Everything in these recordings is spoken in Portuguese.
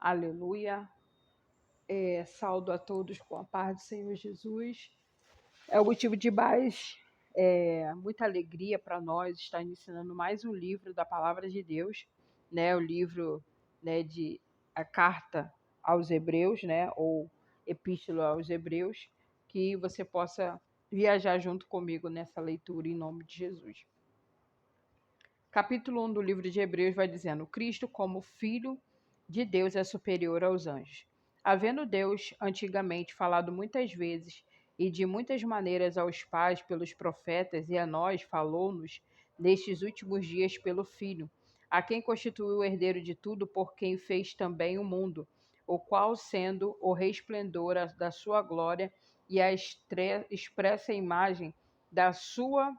Aleluia. Saúdo a todos com a paz do Senhor Jesus. É o motivo de mais muita alegria para nós estar ensinando mais um livro da Palavra de Deus, né? O livro, né, de a Carta aos Hebreus, né? Ou Epístola aos Hebreus, que você possa viajar junto comigo nessa leitura em nome de Jesus. Capítulo 1 do livro de Hebreus vai dizendo: Cristo, como Filho de Deus, é superior aos anjos. Havendo Deus antigamente falado muitas vezes e de muitas maneiras aos pais pelos profetas, e a nós falou-nos nestes últimos dias pelo Filho, a quem constituiu o herdeiro de tudo, por quem fez também o mundo, o qual, sendo o resplendor da sua glória e a expressa imagem da sua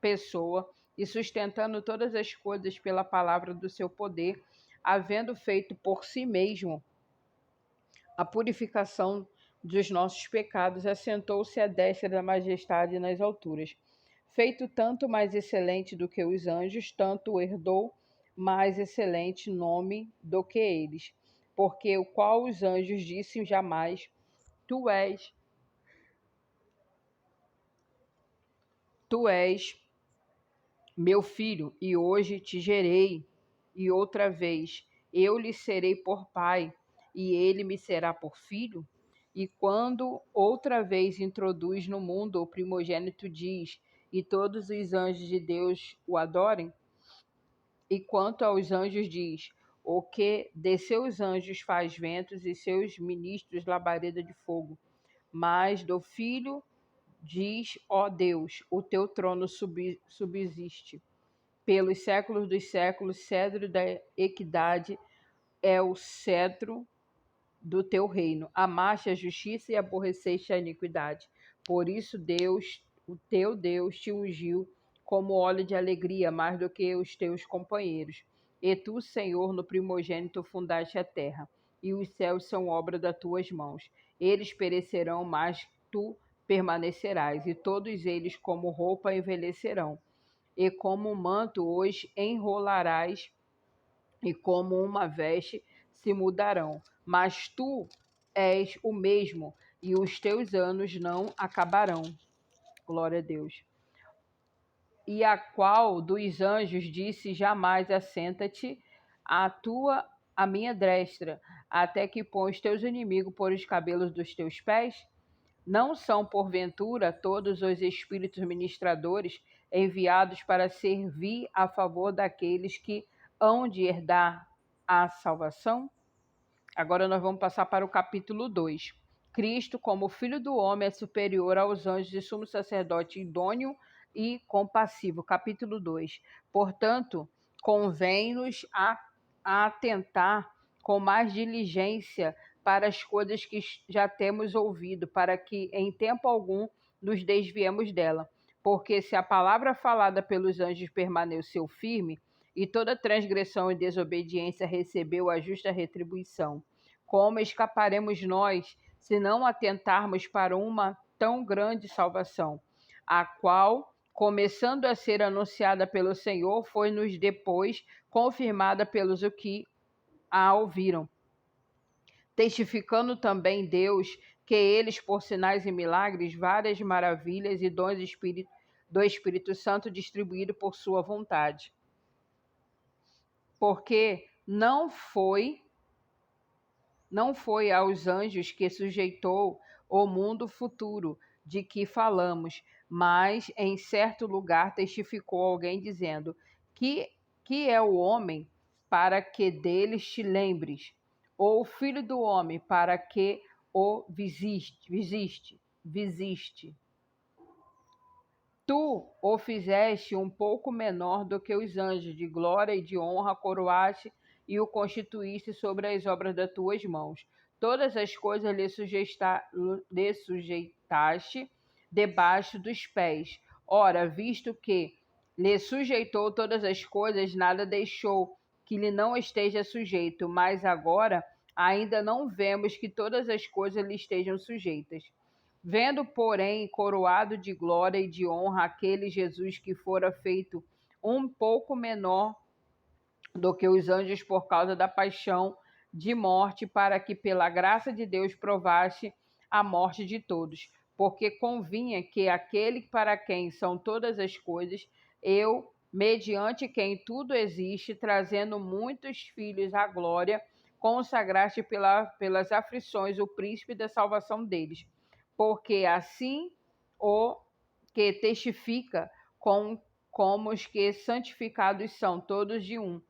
pessoa, e sustentando todas as coisas pela palavra do seu poder, havendo feito por si mesmo a purificação dos nossos pecados, assentou-se à destra da majestade nas alturas. Feito tanto mais excelente do que os anjos, tanto herdou mais excelente nome do que eles. Porque o qual os anjos disse jamais: Tu és meu filho, e hoje te gerei, e outra vez eu lhe serei por pai, e ele me será por filho? E quando outra vez introduz no mundo o primogênito, diz: E todos os anjos de Deus o adorem? E quanto aos anjos diz: O que de seus anjos faz ventos, e seus ministros labareda de fogo. Mas do filho diz: Ó Deus, o teu trono subsiste pelos séculos dos séculos, cedro da equidade é o cetro do teu reino. Amaste a justiça e aborreceste a iniquidade. Por isso Deus, o teu Deus, te ungiu como óleo de alegria, mais do que os teus companheiros. E tu, Senhor, no primogênito fundaste a terra, e os céus são obra das tuas mãos. Eles perecerão, mas tu permanecerás, e todos eles como roupa envelhecerão. E como um manto os enrolarás, e como uma veste se mudarão. Mas tu és o mesmo, e os teus anos não acabarão. Glória a Deus. E a qual dos anjos disse jamais: Assenta-te a minha destra, até que põe os teus inimigos por os cabelos dos teus pés? Não são, porventura, todos os espíritos ministradores enviados para servir a favor daqueles que hão de herdar a salvação? Agora nós vamos passar para o capítulo 2. Cristo, como Filho do Homem, é superior aos anjos e sumo sacerdote idôneo e compassivo. Capítulo 2. Portanto, convém-nos a atentar com mais diligência para as coisas que já temos ouvido, para que em tempo algum nos desviemos dela. Porque se a palavra falada pelos anjos permaneceu firme, e toda transgressão e desobediência recebeu a justa retribuição, como escaparemos nós se não atentarmos para uma tão grande salvação, a qual, começando a ser anunciada pelo Senhor, foi-nos depois confirmada pelos que a ouviram, testificando também Deus que eles, por sinais e milagres, várias maravilhas e dons do Espírito Santo distribuído por sua vontade. Porque não foi aos anjos que sujeitou o mundo futuro de que falamos, mas em certo lugar testificou alguém dizendo: que é o homem para que deles te lembres, ou o filho do homem para que o visiste. Tu o fizeste um pouco menor do que os anjos, de glória e de honra coroaste e o constituíste sobre as obras das tuas mãos. Todas as coisas lhe sujeitaste debaixo dos pés. Ora, visto que lhe sujeitou todas as coisas, nada deixou que lhe não esteja sujeito, mas agora ainda não vemos que todas as coisas lhe estejam sujeitas. Vendo, porém, coroado de glória e de honra aquele Jesus que fora feito um pouco menor do que os anjos por causa da paixão de morte, para que pela graça de Deus provasse a morte de todos. Porque convinha que aquele para quem são todas as coisas, eu, mediante quem tudo existe, trazendo muitos filhos à glória, consagraste pelas aflições o príncipe da salvação deles. Porque assim o que testifica como os que santificados são todos de um,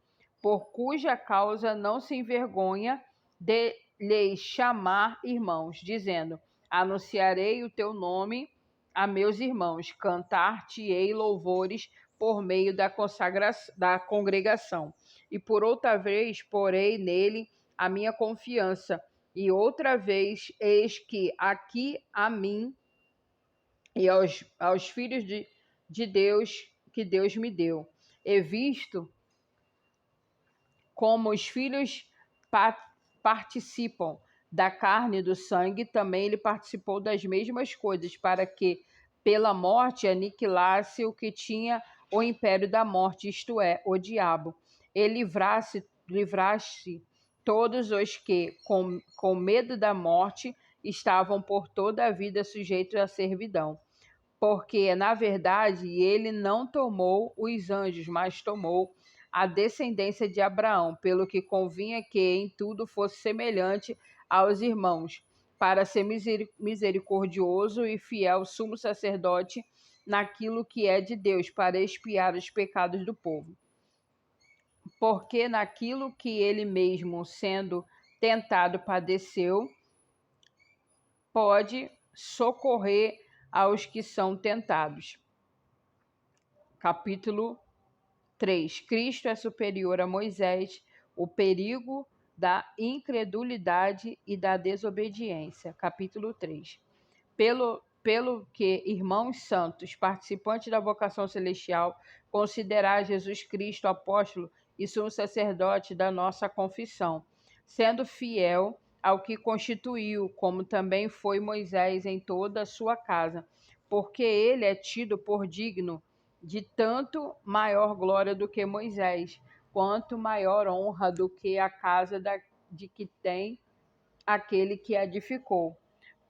por cuja causa não se envergonha de lhes chamar irmãos, dizendo: anunciarei o teu nome a meus irmãos, cantar-te-ei louvores por meio da congregação. E por outra vez porei nele a minha confiança, e outra vez eis que aqui a mim e aos filhos de Deus que Deus me deu. E visto como os filhos participam da carne e do sangue, também ele participou das mesmas coisas, para que pela morte aniquilasse o que tinha o império da morte, isto é, o diabo, e livrasse todos os que, com medo da morte, estavam por toda a vida sujeitos à servidão. Porque, na verdade, ele não tomou os anjos, mas tomou a descendência de Abraão, pelo que convinha que em tudo fosse semelhante aos irmãos, para ser misericordioso e fiel sumo sacerdote naquilo que é de Deus, para expiar os pecados do povo. Porque naquilo que ele mesmo, sendo tentado, padeceu, pode socorrer aos que são tentados. Capítulo 3. Cristo é superior a Moisés, o perigo da incredulidade e da desobediência. Capítulo 3. Pelo que, irmãos santos, participantes da vocação celestial, considerai Jesus Cristo apóstolo e sumo sacerdote da nossa confissão, sendo fiel ao que constituiu, como também foi Moisés em toda a sua casa, porque ele é tido por digno de tanto maior glória do que Moisés, quanto maior honra do que a casa de que tem aquele que a edificou.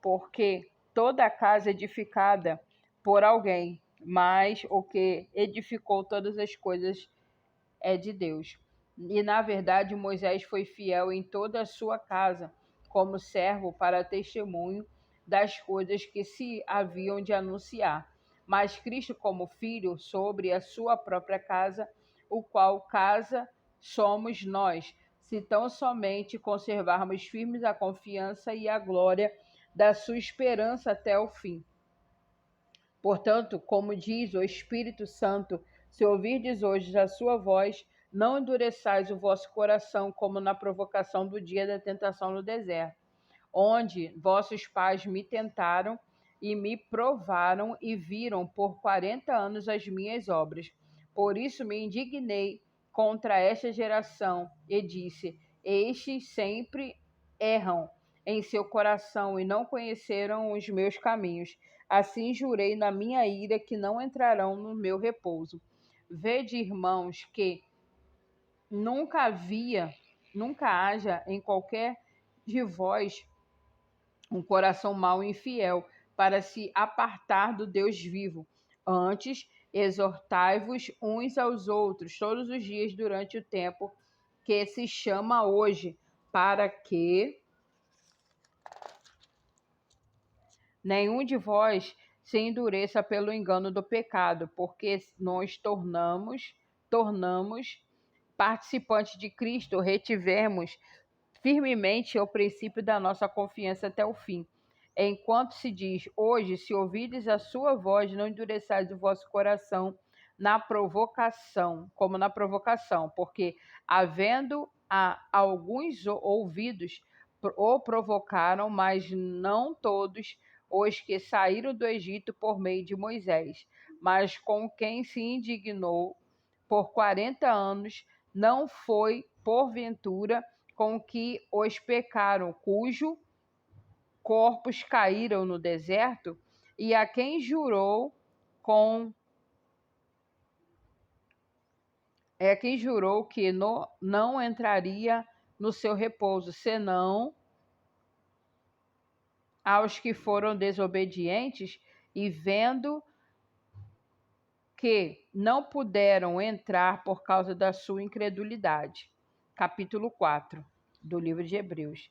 Porque toda a casa edificada por alguém, mas o que edificou todas as coisas é de Deus. E, na verdade, Moisés foi fiel em toda a sua casa, como servo para testemunho das coisas que se haviam de anunciar. Mas Cristo, como filho, sobre a sua própria casa, o qual casa somos nós, se tão somente conservarmos firmes a confiança e a glória da sua esperança até o fim. Portanto, como diz o Espírito Santo, se ouvirdes hoje a sua voz, não endureçais o vosso coração, como na provocação do dia da tentação no deserto, onde vossos pais me tentaram e me provaram e viram por 40 anos as minhas obras. Por isso me indignei contra esta geração e disse: estes sempre erram em seu coração e não conheceram os meus caminhos. Assim jurei na minha ira que não entrarão no meu repouso. Vede, irmãos, que nunca haja em qualquer de vós um coração mau e infiel, para se apartar do Deus vivo. Antes, exortai-vos uns aos outros todos os dias durante o tempo que se chama hoje, para que nenhum de vós se endureça pelo engano do pecado, porque nós tornamos participantes de Cristo, retivemos firmemente o princípio da nossa confiança até o fim. Enquanto se diz, hoje, se ouvides a sua voz, não endureçais o vosso coração como na provocação, porque, havendo alguns ouvidos, o provocaram, mas não todos os que saíram do Egito por meio de Moisés, mas com quem se indignou por 40 anos, não foi, porventura, com que os pecaram, cujo corpos caíram no deserto, e a quem jurou que não entraria no seu repouso, senão aos que foram desobedientes e vendo que não puderam entrar por causa da sua incredulidade. Capítulo 4 do livro de Hebreus.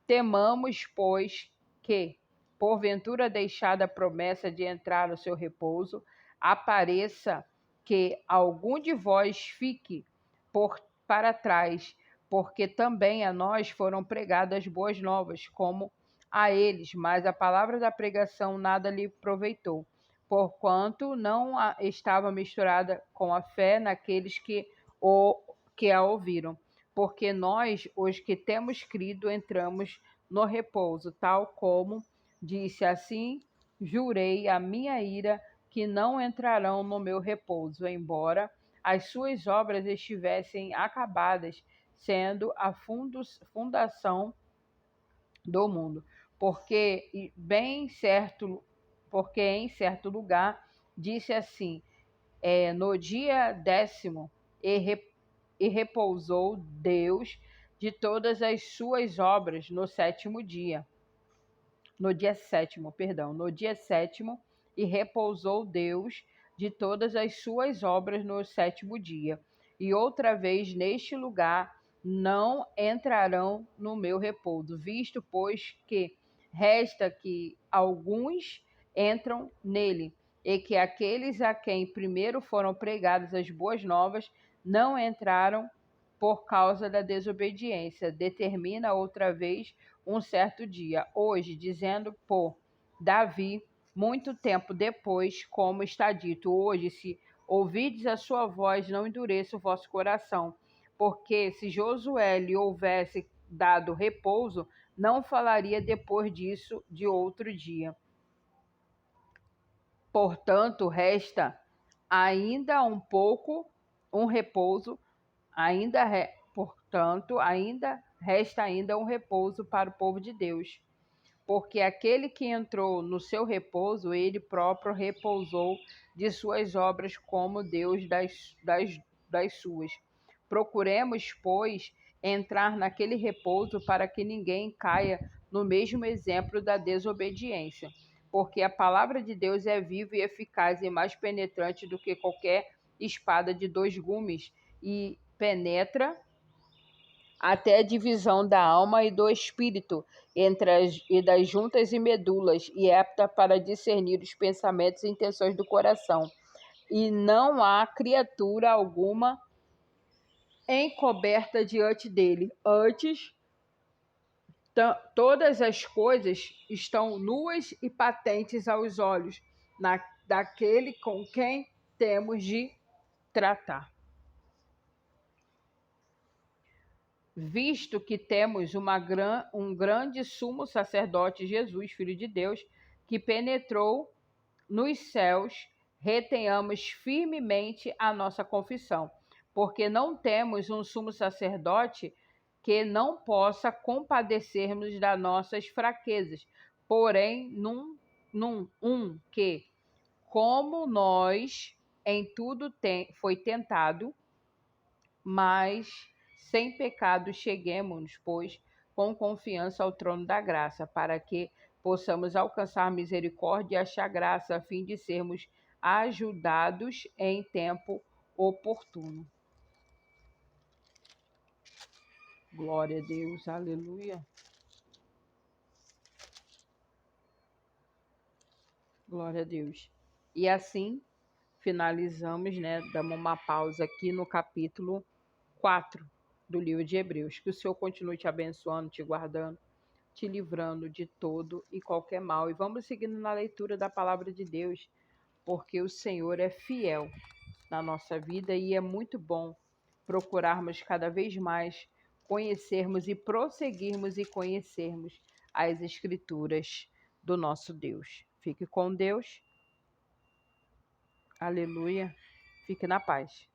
Temamos, pois, que, porventura deixada a promessa de entrar no seu repouso, apareça que algum de vós fique para trás, porque também a nós foram pregadas boas novas, como a eles, mas a palavra da pregação nada lhe proveitou, porquanto não estava misturada com a fé naqueles que a ouviram. Porque nós, os que temos crido, entramos no repouso, tal como disse assim, jurei a minha ira que não entrarão no meu repouso, embora as suas obras estivessem acabadas, sendo a fundação do mundo. Porque em certo lugar disse assim, no dia 10º, e repousou Deus de todas as suas obras no sétimo dia. No dia sétimo, e repousou Deus de todas as suas obras no sétimo dia. E outra vez neste lugar não entrarão no meu repouso, visto, pois, que resta que alguns entram nele, e que aqueles a quem primeiro foram pregadas as boas novas não entraram por causa da desobediência. Determina outra vez um certo dia, hoje, dizendo por Davi, muito tempo depois, como está dito, hoje, se ouvides a sua voz, não endureça o vosso coração, porque se Josué lhe houvesse dado repouso, não falaria depois disso de outro dia. Portanto, resta ainda um pouco um repouso, ainda resta um repouso para o povo de Deus. Porque aquele que entrou no seu repouso, ele próprio repousou de suas obras, como Deus das suas. Procuremos, pois, entrar naquele repouso para que ninguém caia no mesmo exemplo da desobediência. Porque a palavra de Deus é viva e eficaz e mais penetrante do que qualquer espada de 2 gumes e penetra até a divisão da alma e do espírito, e das juntas e medulas, e é apta para discernir os pensamentos e intenções do coração. E não há criatura alguma encoberta diante dele. Antes, todas as coisas estão nuas e patentes aos olhos daquele com quem temos de tratar. Visto que temos um grande sumo sacerdote, Jesus, Filho de Deus, que penetrou nos céus, retenhamos firmemente a nossa confissão, porque não temos um sumo sacerdote que não possa compadecer-nos das nossas fraquezas, porém que, como nós, em tudo foi tentado, mas sem pecado cheguemos, pois, com confiança ao trono da graça, para que possamos alcançar misericórdia e achar graça, a fim de sermos ajudados em tempo oportuno. Glória a Deus, aleluia. Glória a Deus. E assim finalizamos, damos uma pausa aqui no capítulo 4 do livro de Hebreus. Que o Senhor continue te abençoando, te guardando, te livrando de todo e qualquer mal. E vamos seguindo na leitura da palavra de Deus, porque o Senhor é fiel na nossa vida e é muito bom procurarmos cada vez mais conhecermos e prosseguirmos e conhecermos as Escrituras do nosso Deus. Fique com Deus. Aleluia. Fique na paz.